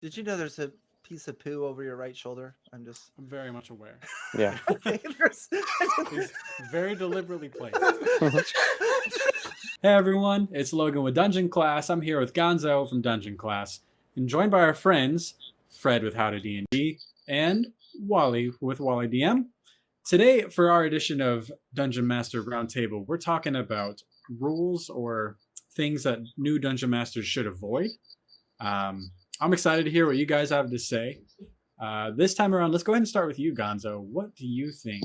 Did you know there's a piece of poo over your right shoulder? I'm just I'm very much aware. Yeah. okay. There's It's very deliberately placed. Hey everyone, it's Logan with Dungeon Class. I'm here with Gonzo from Dungeon Class, and joined by our friends Fred with How to D&D and Wally with WallyDM. Today, for our edition of Dungeon Master Roundtable, we're talking about rules or things that new Dungeon Masters should avoid. I'm excited to hear what you guys have to say. This time around, let's go ahead and start with you, Gonzo. What do you think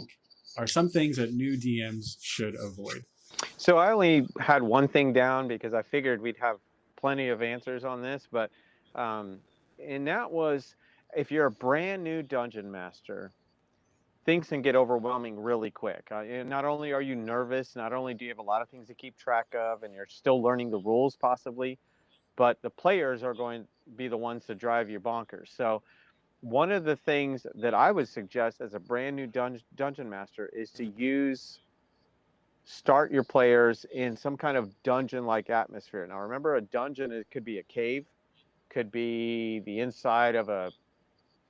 are some things that new DMs should avoid? So I only had one thing down because I figured we'd have plenty of answers on this, but um, and that was if you're a brand new dungeon master, things can get overwhelming really quick. And not only are you nervous, not only do you have a lot of things to keep track of, and you're still learning the rules possibly, but the players are going to be the ones to drive you bonkers. So one of the things that I would suggest as a brand new dungeon master is to start your players in some kind of dungeon-like atmosphere. Now, remember, a dungeon, it could be a cave, could be the inside of a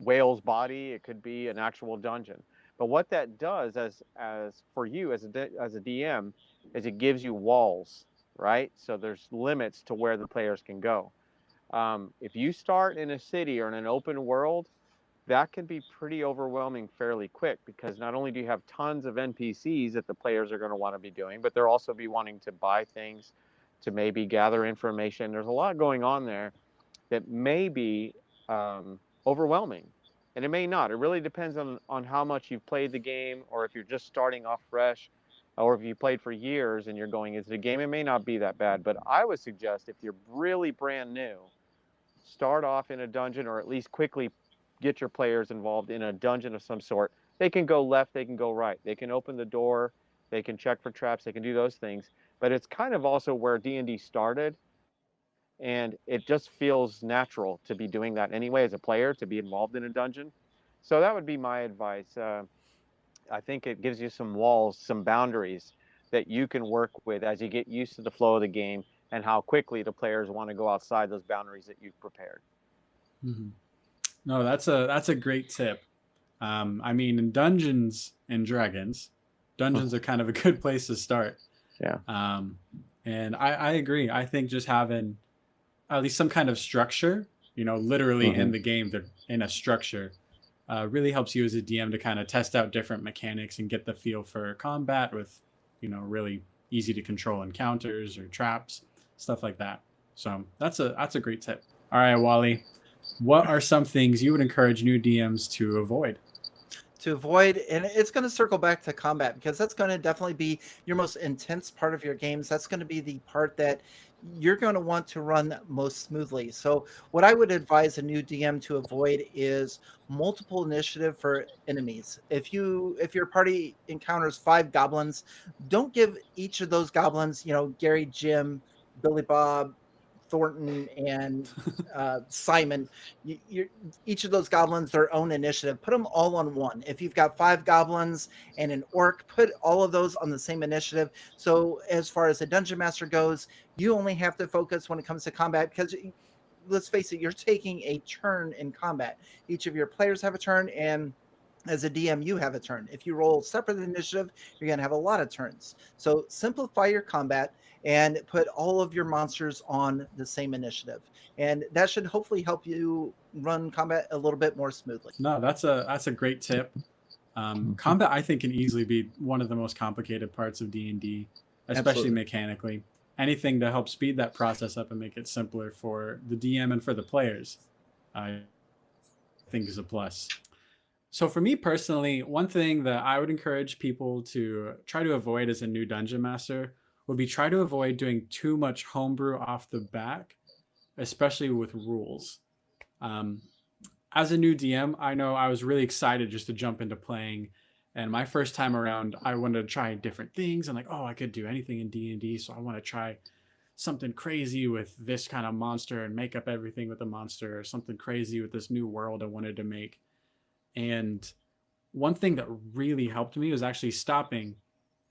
whale's body, it could be an actual dungeon. But what that does, as for you as a DM, is it gives you walls, right? So there's limits to where the players can go. If you start in a city or in an open world, that can be pretty overwhelming fairly quick because not only do you have tons of NPCs that the players are going to want to be doing, but they'll also be wanting to buy things, to maybe gather information. There's a lot going on there that may be overwhelming, and it may not. It really depends on how much you've played the game, or if you're just starting off fresh, or if you played for years and you're going into the game. It may not be that bad, but I would suggest if you're really brand new, start off in a dungeon, or at least quickly get your players involved in a dungeon of some sort. They can go left, they can go right, they can open the door, they can check for traps, they can do those things. But it's kind of also where D&D started, and it just feels natural to be doing that anyway as a player, to be involved in a dungeon. So that would be my advice. I think it gives you some walls, some boundaries that you can work with as you get used to the flow of the game and how quickly the players want to go outside those boundaries that you've prepared. Mm-hmm. No, that's a great tip. I mean, in Dungeons and Dragons, dungeons are kind of a good place to start. Yeah. And I agree. I think just having at least some kind of structure, literally in the game, they're in a structure, really helps you as a DM to kind of test out different mechanics and get the feel for combat with, really easy to control encounters or traps, stuff like that. So that's a great tip. All right, Wally, what are some things you would encourage new DMs to avoid? to avoid, and it's going to circle back to combat because that's going to definitely be your most intense part of your games. That's going to be the part that you're going to want to run most smoothly. So what I would advise a new DM to avoid is multiple initiative for enemies. If your party encounters 5 goblins, don't give each of those goblins, Gary, Jim, Billy Bob, Thornton, and Simon, each of those goblins their own initiative. Put them all on one. If you've got 5 goblins and an orc, put all of those on the same initiative. So as far as the dungeon master goes, you only have to focus when it comes to combat because let's face it, you're taking a turn in combat. Each of your players have a turn, and as a DM, you have a turn. If you roll separate initiative, you're going to have a lot of turns. So simplify your combat and put all of your monsters on the same initiative. And that should hopefully help you run combat a little bit more smoothly. No, that's a great tip. Combat, I think, can easily be one of the most complicated parts of D&D, especially Absolutely. mechanically. Anything to help speed that process up and make it simpler for the DM and for the players, I think is a plus. So for me personally, one thing that I would encourage people to try to avoid as a new dungeon master would be try to avoid doing too much homebrew off the back, especially with rules. Um, as a new DM, I know I was really excited just to jump into playing. And my first time around, I wanted to try different things. And like, oh, I could do anything in D&D, so I want to try something crazy with this kind of monster and make up everything with the monster, or something crazy with this new world I wanted to make. And one thing that really helped me was actually stopping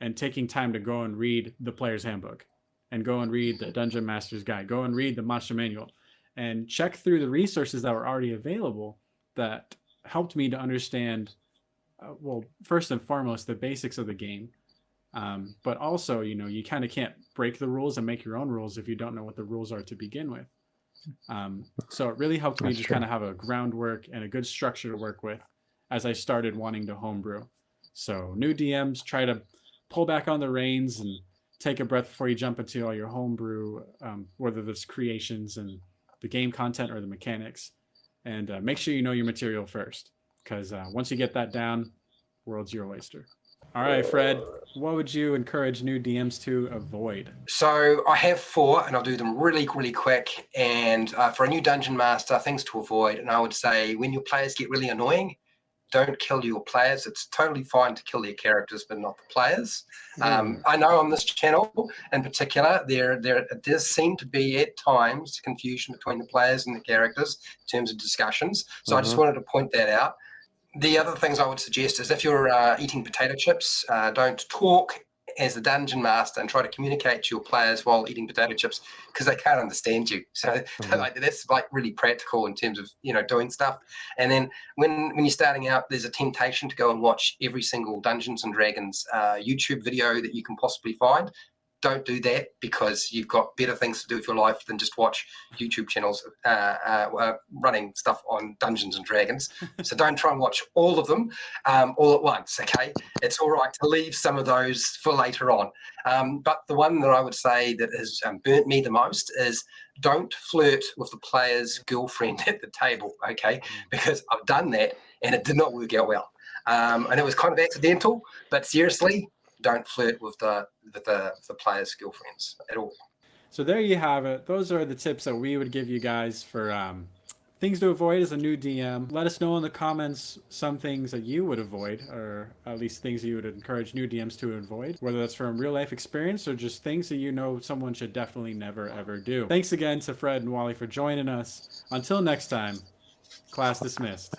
and taking time to go and read the player's handbook and go and read the dungeon master's guide, go and read the monster manual, and check through the resources that were already available that helped me to understand, well, first and foremost, the basics of the game. But also, you kind of can't break the rules and make your own rules if you don't know what the rules are to begin with. So it really helped me That's just true. kind of have a groundwork and a good structure to work with as I started wanting to homebrew. So new DMs, try to pull back on the reins and take a breath before you jump into all your homebrew, whether it's creations and the game content or the mechanics. And make sure you know your material first, because once you get that down, world's your oyster. All right, Fred, what would you encourage new DMs to avoid? So I have 4, and I'll do them really, really quick. And for a new dungeon master, things to avoid. And I would say when your players get really annoying, don't kill your players. It's totally fine to kill their characters, but not the players. I know on this channel in particular, there does seem to be at times confusion between the players and the characters in terms of discussions. So I just wanted to point that out. The other things I would suggest is if you're eating potato chips, don't talk as the dungeon master and try to communicate to your players while eating potato chips, because they can't understand you. So that's like really practical in terms of doing stuff. And then when you're starting out, there's a temptation to go and watch every single Dungeons and Dragons YouTube video that you can possibly find. Don't do that, because you've got better things to do with your life than just watch YouTube channels running stuff on Dungeons and Dragons. So don't try and watch all of them all at once, okay? It's all right to leave some of those for later on. But the one that I would say that has burnt me the most is don't flirt with the player's girlfriend at the table, okay? Because I've done that and it did not work out well. And it was kind of accidental, but seriously, don't flirt with the players' girlfriends at all. So there you have it. Those are the tips that we would give you guys for things to avoid as a new DM. Let us know in the comments some things that you would avoid, or at least things you would encourage new DMs to avoid, whether that's from real life experience or just things that someone should definitely never ever do. Thanks again to Fred and Wally for joining us. Until next time, class dismissed.